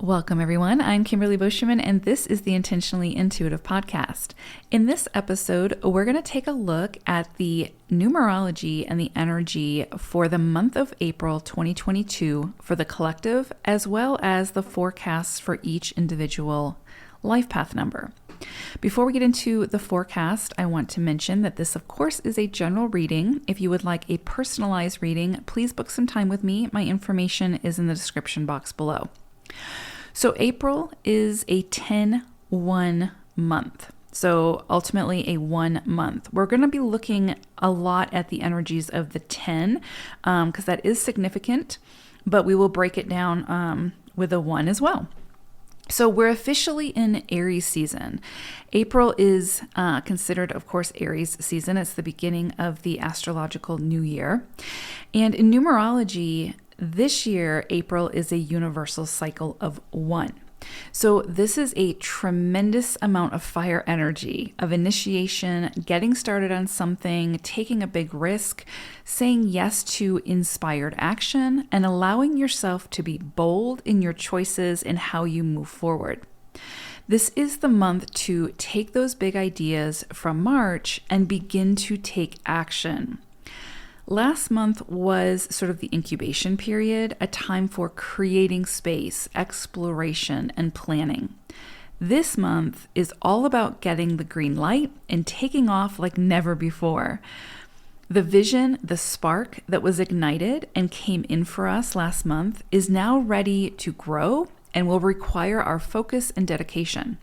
Welcome, everyone. I'm Kimberly Boschman, and this is the Intentionally Intuitive podcast. In this episode, we're going to take a look at the numerology and the energy for the month of April 2022 for the collective, as well as the forecasts for each individual life path number. Before we get into the forecast, I want to mention that this, of course, is a general reading. If you would like a personalized reading, please book some time with me. My information is in the description box below. So April is a 10-1 month. So ultimately a 1 month. We're going to be looking a lot at the energies of the 10 because that is significant, but we will break it down with a 1 as well. So we're officially in Aries season. April is considered, of course, Aries season. It's the beginning of the astrological new year. And in numerology, this year, April is a universal cycle of 1. So this is a tremendous amount of fire energy, of initiation, getting started on something, taking a big risk, saying yes to inspired action, and allowing yourself to be bold in your choices and how you move forward. This is the month to take those big ideas from March and begin to take action. Last month was sort of the incubation period, a time for creating space, exploration, and planning. This month is all about getting the green light and taking off like never before. The vision, the spark that was ignited and came in for us last month is now ready to grow and will require our focus and dedication.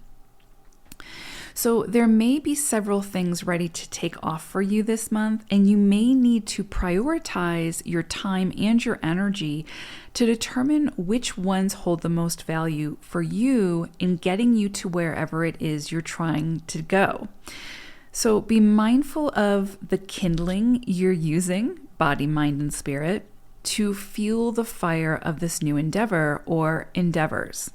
So there may be several things ready to take off for you this month, and you may need to prioritize your time and your energy to determine which ones hold the most value for you in getting you to wherever it is you're trying to go. So be mindful of the kindling you're using, body, mind, and spirit, to fuel the fire of this new endeavor or endeavors.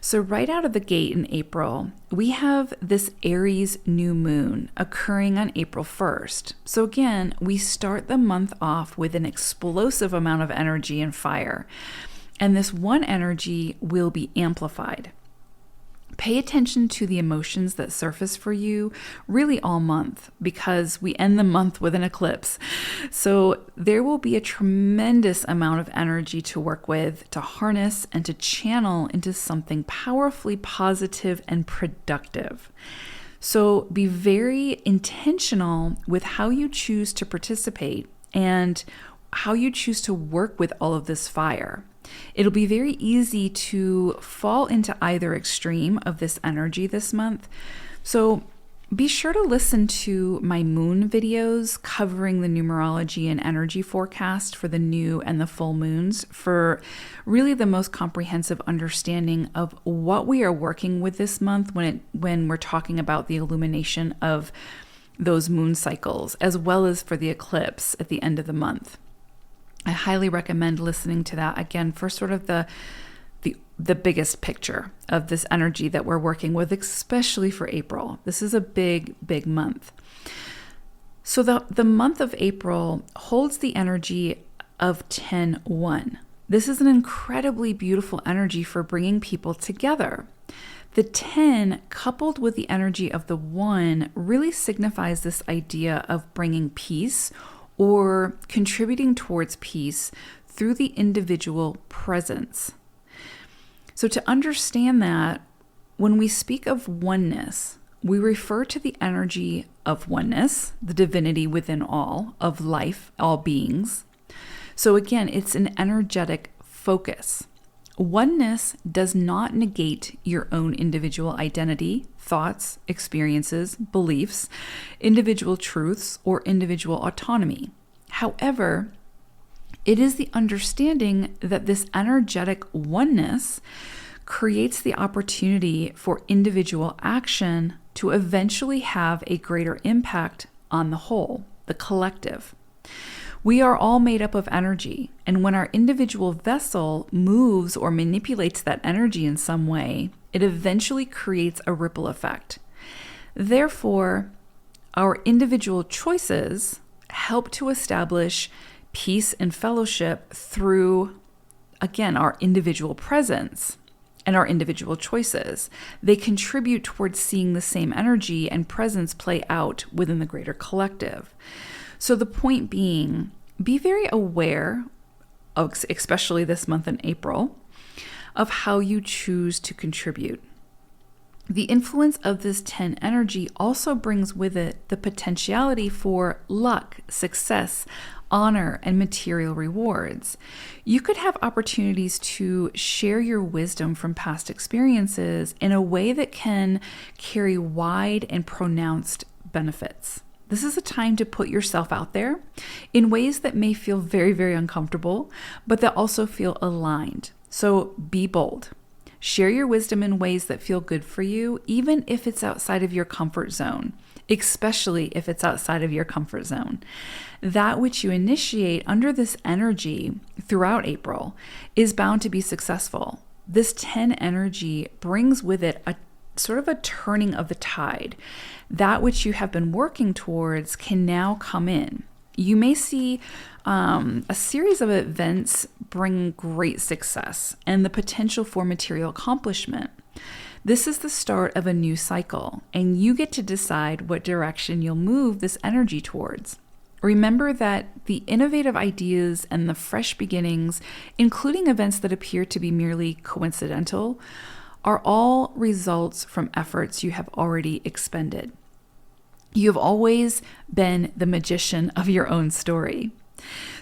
So right out of the gate in April, we have this Aries new moon occurring on April 1st. So again, we start the month off with an explosive amount of energy and fire. And this one energy will be amplified. Pay attention to the emotions that surface for you really all month because we end the month with an eclipse. So there will be a tremendous amount of energy to work with, to harness, and to channel into something powerfully positive and productive. So be very intentional with how you choose to participate and how you choose to work with all of this fire. It'll be very easy to fall into either extreme of this energy this month. So be sure to listen to my moon videos covering the numerology and energy forecast for the new and the full moons for really the most comprehensive understanding of what we are working with this month when we're talking about the illumination of those moon cycles, as well as for the eclipse at the end of the month. I highly recommend listening to that again for sort of the biggest picture of this energy that we're working with, especially for April. This is a big, big month. So the month of April holds the energy of 10-1. This is an incredibly beautiful energy for bringing people together. The 10, coupled with the energy of the 1, really signifies this idea of bringing peace or contributing towards peace through the individual presence. So to understand that, when we speak of oneness, we refer to the energy of oneness, the divinity within all, of life, all beings. So again, it's an energetic focus. Oneness does not negate your own individual identity, thoughts, experiences, beliefs, individual truths, or individual autonomy. However, it is the understanding that this energetic oneness creates the opportunity for individual action to eventually have a greater impact on the whole, the collective. We are all made up of energy, and when our individual vessel moves or manipulates that energy in some way, it eventually creates a ripple effect. Therefore, our individual choices help to establish peace and fellowship through, again, our individual presence. and our individual choices. They contribute towards seeing the same energy and presence play out within the greater collective. So the point being, be very aware of, especially this month in April, of how you choose to contribute. The influence of this 10 energy also brings with it the potentiality for luck, success, honor, and material rewards. You could have opportunities to share your wisdom from past experiences in a way that can carry wide and pronounced benefits. This is a time to put yourself out there in ways that may feel very, very uncomfortable, but that also feel aligned. So be bold. Share your wisdom in ways that feel good for you, even if it's outside of your comfort zone, especially if it's outside of your comfort zone. That which you initiate under this energy throughout April is bound to be successful. This 10 energy brings with it a sort of a turning of the tide. That which you have been working towards can now come in. You may see a series of events bring great success and the potential for material accomplishment. This is the start of a new cycle, and you get to decide what direction you'll move this energy towards. Remember that the innovative ideas and the fresh beginnings, including events that appear to be merely coincidental, are all results from efforts you have already expended. You have always been the magician of your own story.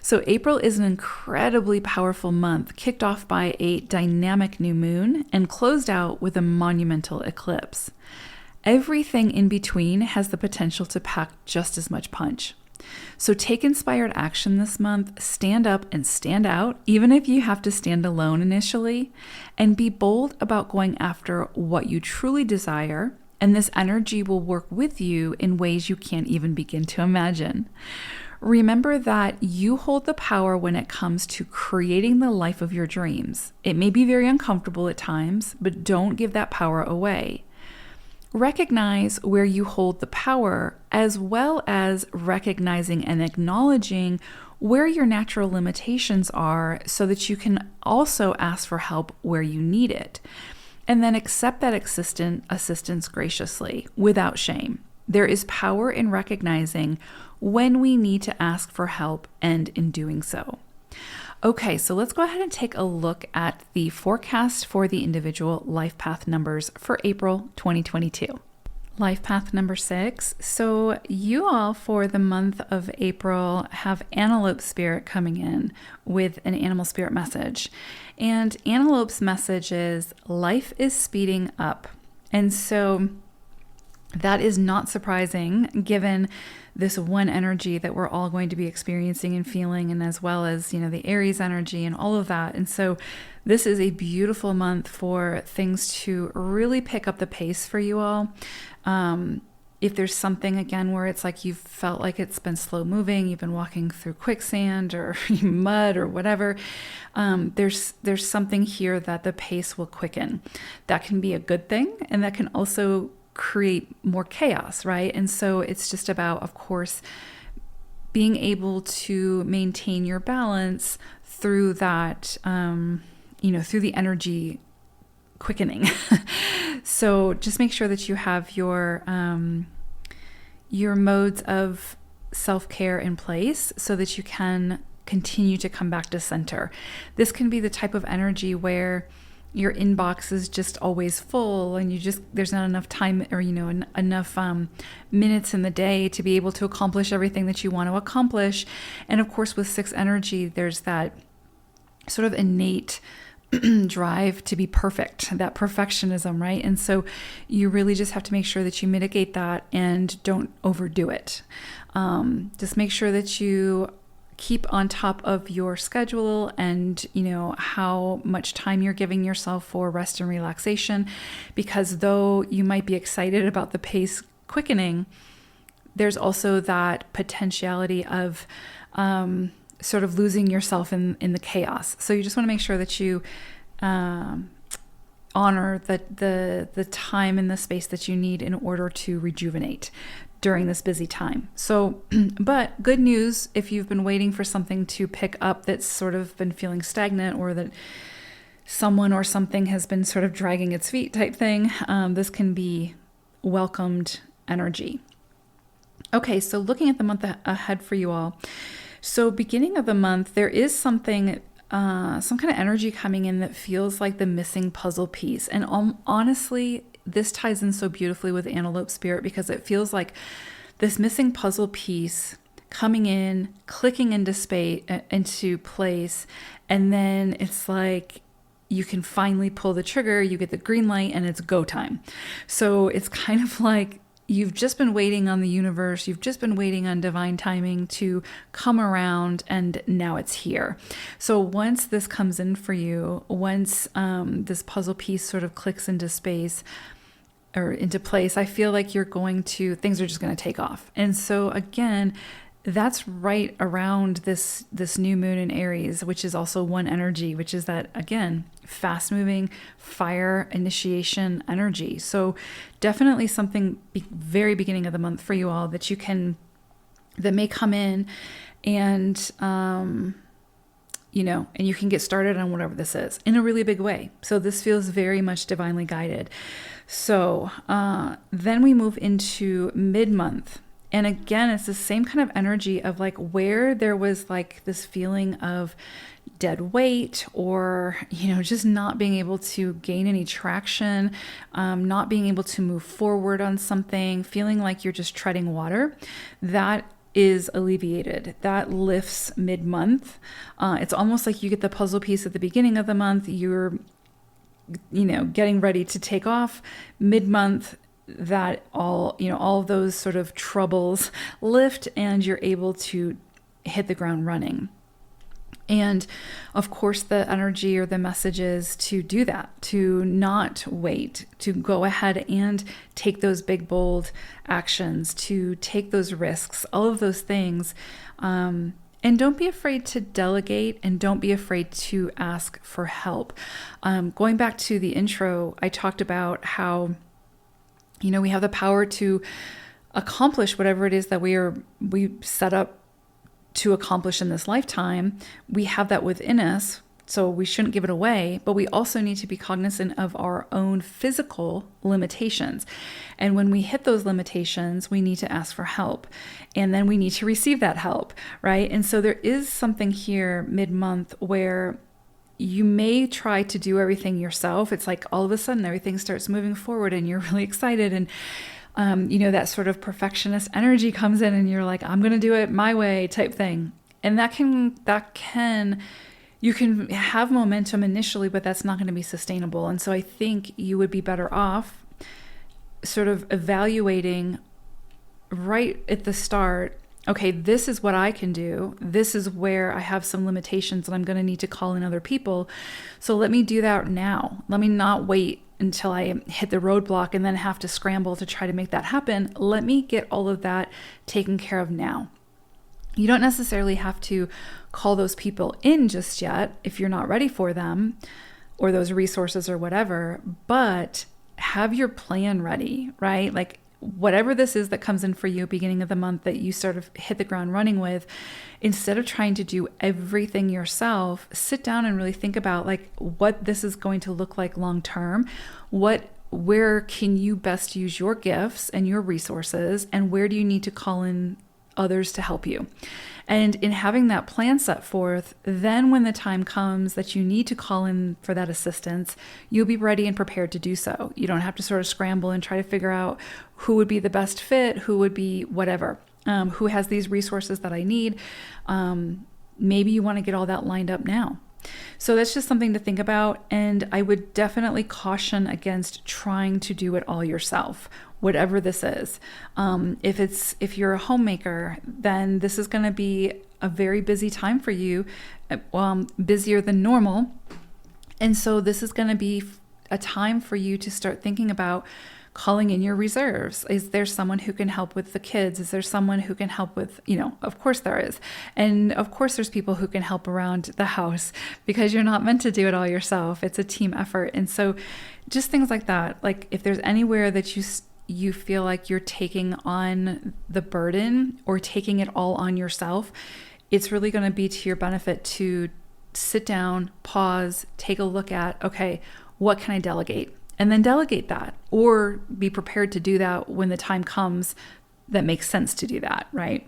So April is an incredibly powerful month, kicked off by a dynamic new moon and closed out with a monumental eclipse. Everything in between has the potential to pack just as much punch. So take inspired action this month, stand up and stand out, even if you have to stand alone initially, and be bold about going after what you truly desire, and this energy will work with you in ways you can't even begin to imagine. Remember that you hold the power when it comes to creating the life of your dreams. It may be very uncomfortable at times, but don't give that power away. Recognize where you hold the power, as well as recognizing and acknowledging where your natural limitations are so that you can also ask for help where you need it. And then accept that assistance graciously, without shame. There is power in recognizing when we need to ask for help and in doing so. Okay, so let's go ahead and take a look at the forecast for the individual life path numbers for April 2022. Life path number 6. So you all for the month of April have antelope spirit coming in with an animal spirit message. And antelope's message is life is speeding up. And so that is not surprising given this one energy that we're all going to be experiencing and feeling, and as well as, the Aries energy and all of that. And so this is a beautiful month for things to really pick up the pace for you all. If there's something, again, where it's like you've felt like it's been slow moving, you've been walking through quicksand or mud or whatever, there's something here that the pace will quicken. That can be a good thing, and that can also create more chaos, right? And so it's just about, of course, being able to maintain your balance through that, through the energy quickening. So just make sure that you have your modes of self-care in place so that you can continue to come back to center. This can be the type of energy where your inbox is just always full and there's not enough time or, enough minutes in the day to be able to accomplish everything that you want to accomplish. And of course, with 6 energy, there's that sort of innate drive to be perfect, that perfectionism, right? And so you really just have to make sure that you mitigate that and don't overdo it. Just make sure that you keep on top of your schedule and, how much time you're giving yourself for rest and relaxation, because though you might be excited about the pace quickening, there's also that potentiality of sort of losing yourself in the chaos. So you just want to make sure that you honor the time and the space that you need in order to rejuvenate during this busy time. So, but good news, if you've been waiting for something to pick up that's sort of been feeling stagnant or that someone or something has been sort of dragging its feet type thing, this can be welcomed energy. Okay, so looking at the month ahead for you all. So beginning of the month, there is something, some kind of energy coming in that feels like the missing puzzle piece. And honestly, this ties in so beautifully with Antelope Spirit because it feels like this missing puzzle piece coming in, clicking into place, and then it's like you can finally pull the trigger, you get the green light, and it's go time. So it's kind of like you've just been waiting on the universe, you've just been waiting on divine timing to come around, and now it's here. So once this comes in for you, once this puzzle piece sort of clicks into space or into place, I feel like things are just going to take off. And so again, that's right around this new moon in Aries, which is also one energy, which is that, again, fast moving fire initiation energy. So definitely something very beginning of the month for you all that may come in and, and you can get started on whatever this is in a really big way. So this feels very much divinely guided. So then we move into mid-month. And again, it's the same kind of energy of like where there was like this feeling of dead weight or, just not being able to gain any traction, not being able to move forward on something, feeling like you're just treading water. That is alleviated. That lifts mid-month. It's almost like you get the puzzle piece at the beginning of the month. You're, getting ready to take off. Mid-month, that all of those sort of troubles lift and you're able to hit the ground running. And of course, the energy or the message is to do that, to not wait, to go ahead and take those big, bold actions, to take those risks, all of those things. And don't be afraid to delegate and don't be afraid to ask for help. Going back to the intro, I talked about how we have the power to accomplish whatever it is that we set up to accomplish in this lifetime. We have that within us, so we shouldn't give it away, but we also need to be cognizant of our own physical limitations. And when we hit those limitations, we need to ask for help. And then we need to receive that help, right? And so there is something here mid-month where you may try to do everything yourself. It's like all of a sudden everything starts moving forward and you're really excited. And, that sort of perfectionist energy comes in and you're like, I'm going to do it my way type thing. And you can have momentum initially, but that's not going to be sustainable. And so I think you would be better off sort of evaluating right at the start, okay, this is what I can do. This is where I have some limitations and I'm going to need to call in other people. So let me do that now. Let me not wait until I hit the roadblock and then have to scramble to try to make that happen. Let me get all of that taken care of now. You don't necessarily have to call those people in just yet if you're not ready for them or those resources or whatever, but have your plan ready, right? Like whatever this is that comes in for you beginning of the month that you sort of hit the ground running with, instead of trying to do everything yourself, sit down and really think about like what this is going to look like long term. Where can you best use your gifts and your resources, and where do you need to call in others to help you? And in having that plan set forth, then when the time comes that you need to call in for that assistance, you'll be ready and prepared to do so. You don't have to sort of scramble and try to figure out who would be the best fit, who would be whatever, who has these resources that I need. Maybe you want to get all that lined up now. So that's just something to think about. And I would definitely caution against trying to do it all yourself, whatever this is. If you're a homemaker, then this is going to be a very busy time for you, busier than normal. And so this is going to be a time for you to start thinking about calling in your reserves. Is there someone who can help with the kids? Is there someone who can help with, of course there is. And of course there's people who can help around the house, because you're not meant to do it all yourself. It's a team effort. And so just things like that. Like if there's anywhere that you feel like you're taking on the burden or taking it all on yourself, it's really going to be to your benefit to sit down, pause, take a look at, okay, what can I delegate? And then delegate that, or be prepared to do that when the time comes that makes sense to do that, right?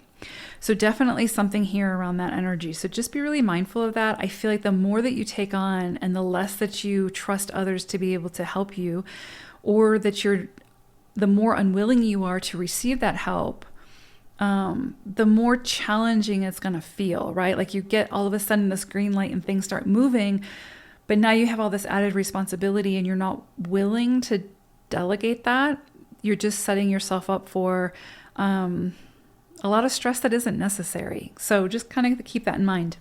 So definitely something here around that energy. So just be really mindful of that. I feel like the more that you take on and the less that you trust others to be able to help you, or that the more unwilling you are to receive that help, the more challenging it's going to feel, right? Like you get all of a sudden this green light and things start moving, but now you have all this added responsibility and you're not willing to delegate that. You're just setting yourself up for a lot of stress that isn't necessary. So just kind of keep that in mind.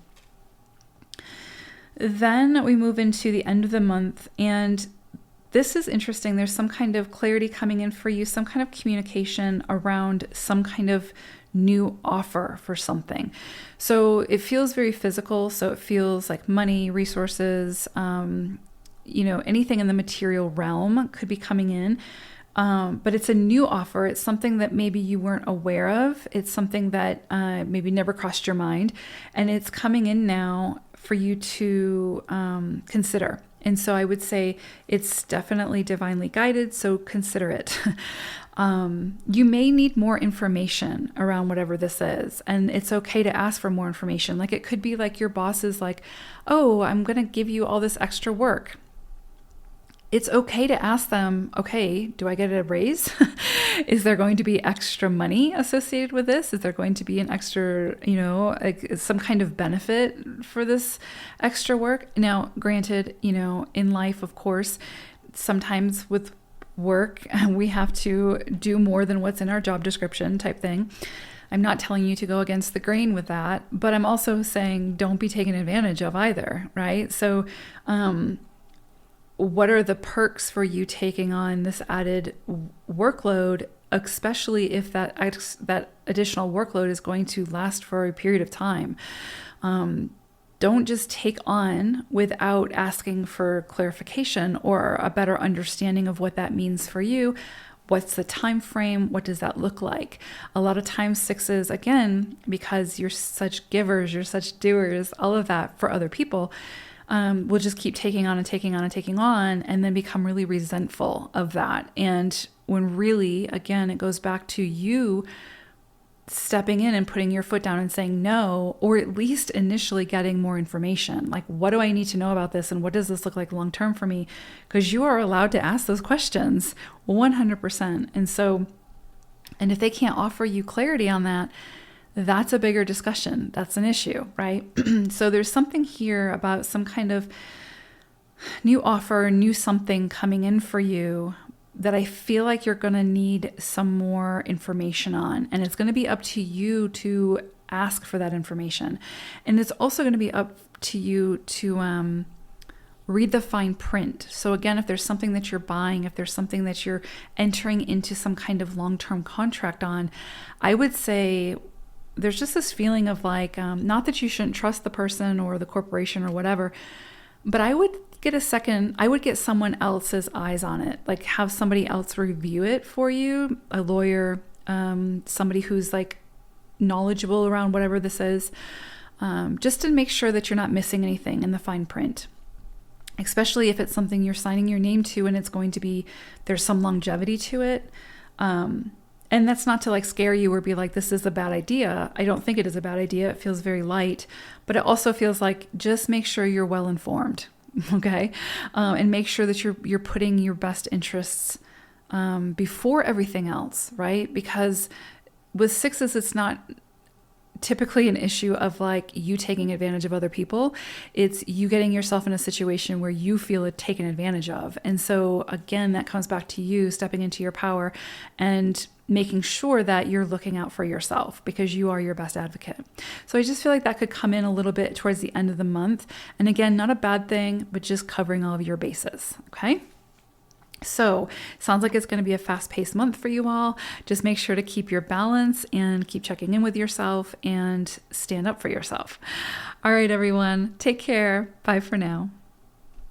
Then we move into the end of the month, and this is interesting. There's some kind of clarity coming in for you, some kind of communication around some kind of new offer for something. So it feels very physical. So it feels like money, resources, anything in the material realm could be coming in. But it's a new offer. It's something that maybe you weren't aware of. It's something that maybe never crossed your mind. And it's coming in now for you to consider. And so I would say it's definitely divinely guided, so consider it. You may need more information around whatever this is, and it's okay to ask for more information. Like it could be like your boss is like, oh, I'm going to give you all this extra work. It's okay to ask them, okay, do I get a raise? Is there going to be extra money associated with this? Is there going to be an extra, some kind of benefit for this extra work? Now, granted, in life, of course, sometimes with work, we have to do more than what's in our job description type thing. I'm not telling you to go against the grain with that, but I'm also saying don't be taken advantage of either, right? So, what are the perks for you taking on this added workload, especially if that additional workload is going to last for a period of time? Don't just take on without asking for clarification or a better understanding of what that means for you. What's the time frame? What does that look like? A lot of times sixes, again, because you're such givers, you're such doers, all of that for other people, will just keep taking on and taking on and taking on, and then become really resentful of that. And when really, again, it goes back to you stepping in and putting your foot down and saying no, or at least initially getting more information. Like, what do I need to know about this? And what does this look like long term for me? Because you are allowed to ask those questions 100%. And if they can't offer you clarity on that, that's a bigger discussion. That's an issue, right? So there's something here about some kind of new offer, new something coming in for you that I feel like you're going to need some more information on. And it's going to be up to you to ask for that information. And it's also going to be up to you to read the fine print. So again, if there's something that you're buying, if there's something that you're entering into some kind of long-term contract on, I would say there's just this feeling of like, not that you shouldn't trust the person or the corporation or whatever, but I would get someone else's eyes on it, like have somebody else review it for you, a lawyer, somebody who's like knowledgeable around whatever this is, just to make sure that you're not missing anything in the fine print, especially if it's something you're signing your name to and it's going to be, there's some longevity to it. And that's not to like scare you or be like, this is a bad idea. I don't think it is a bad idea. It feels very light, but it also feels like just make sure you're well informed. Okay. And make sure that you're putting your best interests before everything else, right? Because with sixes, it's not typically an issue of like you taking advantage of other people. It's you getting yourself in a situation where you feel it taken advantage of. And so again, that comes back to you stepping into your power and making sure that you're looking out for yourself because you are your best advocate. So I just feel like that could come in a little bit towards the end of the month. And again, not a bad thing, but just covering all of your bases. Okay. So sounds like it's going to be a fast-paced month for you all. Just make sure to keep your balance and keep checking in with yourself and stand up for yourself. All right, everyone. Take care. Bye for now.